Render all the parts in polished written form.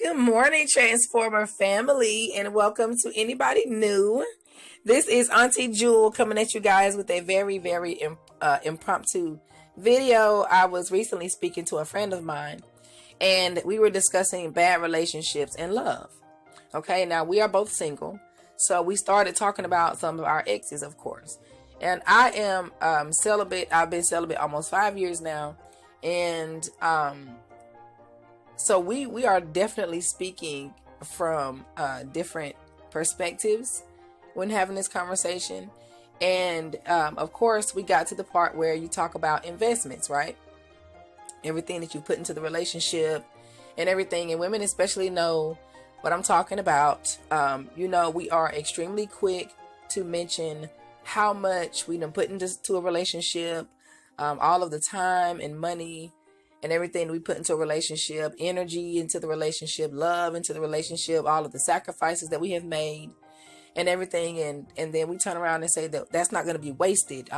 Good morning, Transformer family, and welcome to anybody new. This is Auntie Jewel coming at you guys with a very impromptu video. I was recently speaking to a friend of mine, and we were discussing bad relationships and love. Okay, now we are both single, so we started talking about some of our exes, of course. And I am celibate. I've been celibate almost 5 years now, and so we are definitely speaking from different perspectives when having this conversation. And of course, we got to the part where you talk about investments, right? Everything that you put into the relationship and everything. And women especially know what I'm talking about. We are extremely quick to mention how much we done put into a relationship, all of the time and money and everything we put into a relationship, energy into the relationship, love into the relationship, all of the sacrifices that we have made and everything. And then we turn around and say that that's not going to be wasted.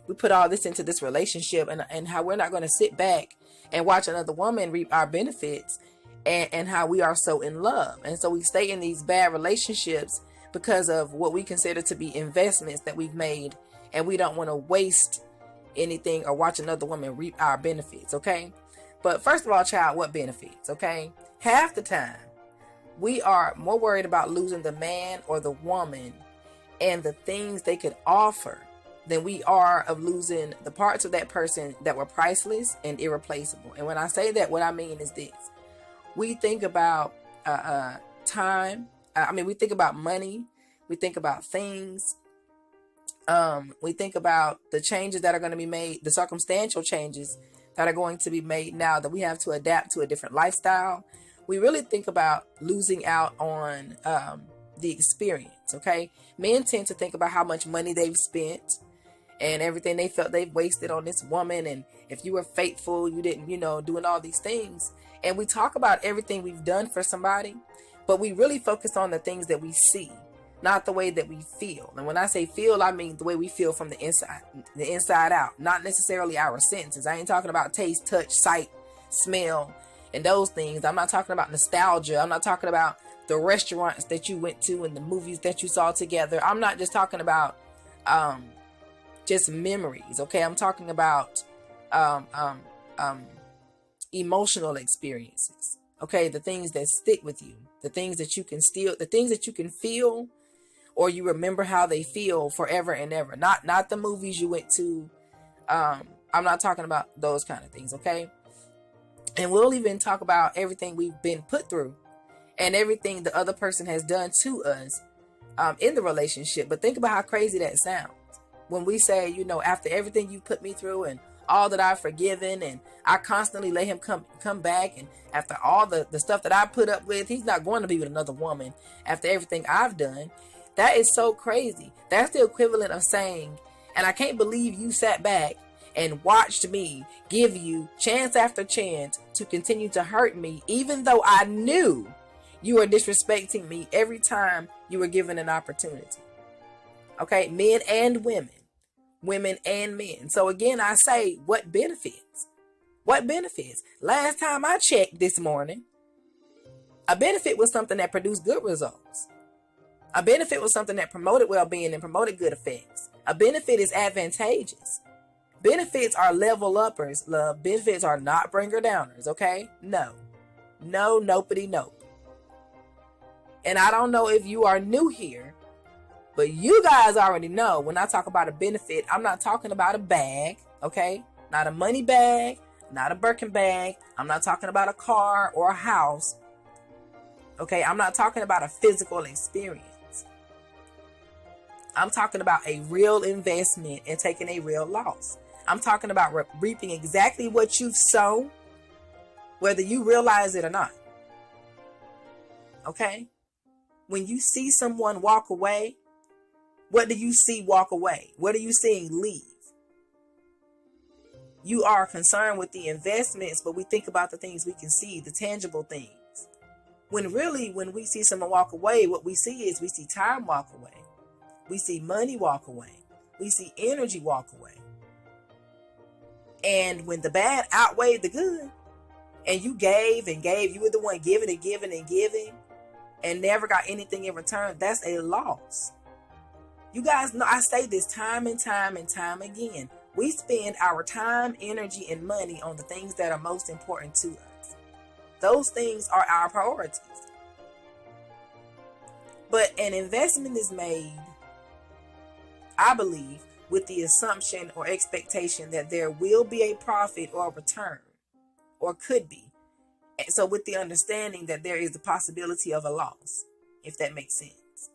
We put all this into this relationship and how we're not going to sit back and watch another woman reap our benefits and how we are so in love. And so we stay in these bad relationships because of what we consider to be investments that we've made. And we don't want to waste anything or watch another woman reap our benefits. Okay, but first of all, child, what benefits? Okay, half the time we are more worried about losing the man or the woman and the things they could offer than we are of losing the parts of that person that were priceless and irreplaceable. And when I say that, what I mean is this: we think about time. We think about money. We think about things. We think about the changes that are going to be made, the circumstantial changes that are going to be made now that we have to adapt to a different lifestyle. We really think about losing out on the experience, okay? Men tend to think about how much money they've spent and everything they felt they've wasted on this woman. And if you were faithful, you didn't, doing all these things. And we talk about everything we've done for somebody, but we really focus on the things that we see, not the way that we feel. And when I say feel, I mean the way we feel from the inside out, not necessarily our senses. I ain't talking about taste, touch, sight, smell, and those things. I'm not talking about nostalgia. I'm not talking about the restaurants that you went to and the movies that you saw together. I'm not just talking about just memories, okay? I'm talking about emotional experiences, okay? The things that stick with you, the things that you can feel, or you remember how they feel forever and ever. Not the movies you went to. I'm not talking about those kind of things, okay? And we'll even talk about everything we've been put through and everything the other person has done to us in the relationship. But think about how crazy that sounds when we say, after everything you put me through and all that I've forgiven, and I constantly let him come back, and after all the stuff that I put up with, he's not going to be with another woman after everything I've done. That is so crazy. That's the equivalent of saying, and I can't believe you sat back and watched me give you chance after chance to continue to hurt me, even though I knew you were disrespecting me every time you were given an opportunity. Okay, men and women and men. So again, I say, what benefits? What benefits? Last time I checked this morning, a benefit was something that produced good results. A benefit was something that promoted well-being and promoted good effects. A benefit is advantageous. Benefits are level uppers, love. Benefits are not bringer downers, okay? No, nopity, nope. And I don't know if you are new here, but you guys already know when I talk about a benefit, I'm not talking about a bag, okay? Not a money bag, not a Birkin bag. I'm not talking about a car or a house, okay? I'm not talking about a physical experience. I'm talking about a real investment and taking a real loss. I'm talking about reaping exactly what you've sown, whether you realize it or not. Okay? When you see someone walk away, what do you see walk away? What are you seeing leave? You are concerned with the investments, but we think about the things we can see, the tangible things. When really, when we see someone walk away, what we see is we see time walk away. We see money walk away. We see energy walk away. And when the bad outweighed the good, and you gave and gave, you were the one giving and giving and giving and never got anything in return, that's a loss. You guys know I say this time and time and time again. We spend our time, energy, and money on the things that are most important to us. Those things are our priorities. But an investment is made, I believe, with the assumption or expectation that there will be a profit or a return, or could be. And so with the understanding that there is the possibility of a loss, if that makes sense.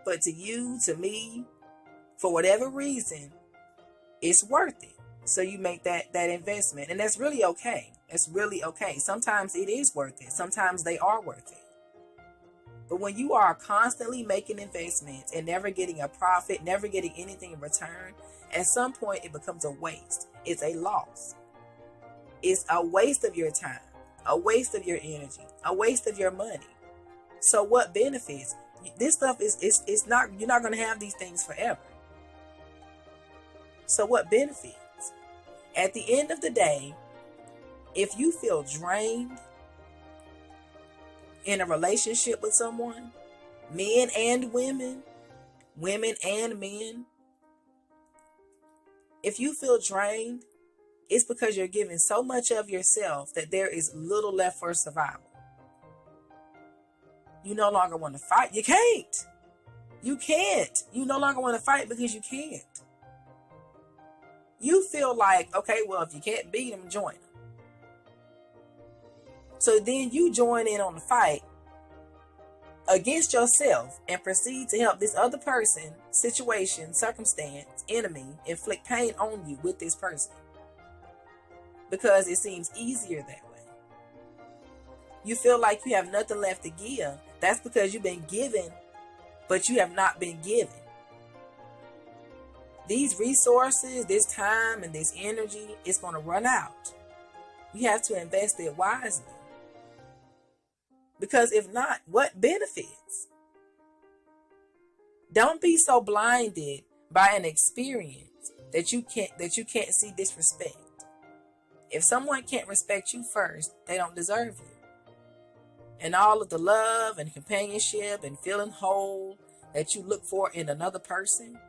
But to you, to me, for whatever reason, it's worth it. So you make that investment. And that's really okay. It's really okay. Sometimes it is worth it. Sometimes they are worth it. But when you are constantly making investments and never getting a profit, never getting anything in return, at some point it becomes a waste. It's a loss. It's a waste of your time, a waste of your energy, a waste of your money. So what benefits? This stuff is not, you're not going to have these things forever. So what benefits? At the end of the day, if you feel drained in a relationship with someone, men and women, women and men, if you feel drained, it's because you're giving so much of yourself that there is little left for survival. You no longer want to fight. You can't. You can't. You no longer want to fight because you can't. You feel like, okay, well, if you can't beat them, join them. So then you join in on the fight against yourself and proceed to help this other person, situation, circumstance, enemy, inflict pain on you with this person. Because it seems easier that way. You feel like you have nothing left to give. That's because you've been given, but you have not been given. These resources, this time, and this energy is going to run out. You have to invest it wisely. Because if not, what benefits? Don't be so blinded by an experience that you can't see disrespect. If someone can't respect you first, they don't deserve you. And all of the love and companionship and feeling whole that you look for in another person,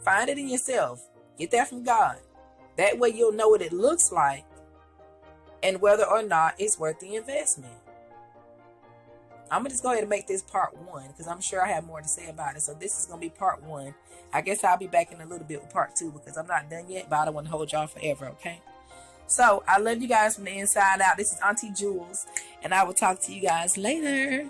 find it in yourself. Get that from God. That way you'll know what it looks like and whether or not it's worth the investment. I'm going to just go ahead and make this part 1 because I'm sure I have more to say about it. So this is going to be part 1. I guess I'll be back in a little bit with part 2 because I'm not done yet, but I don't want to hold y'all forever, okay? So I love you guys from the inside out. This is Auntie Jewels, and I will talk to you guys later.